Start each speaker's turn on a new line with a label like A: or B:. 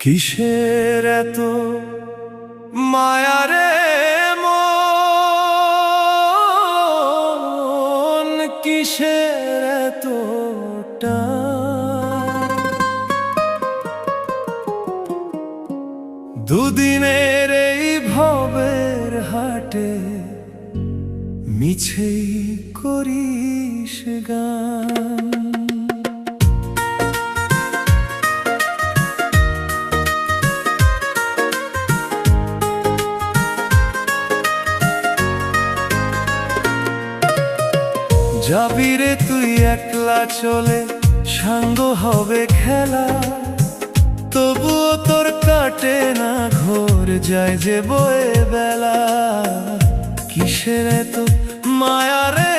A: কিসের এত মায়া রে মন, কিসের এত টান? দুদিনের এই ভবের হাটে মিছেই করিস গান। যাবি রে তুই একলা চলে, সাঙ্গ হবে খেলা, তবুও তোর কাটে না ঘোর, যায় যে বয়ে বেলা। কিসের এত মায়া রে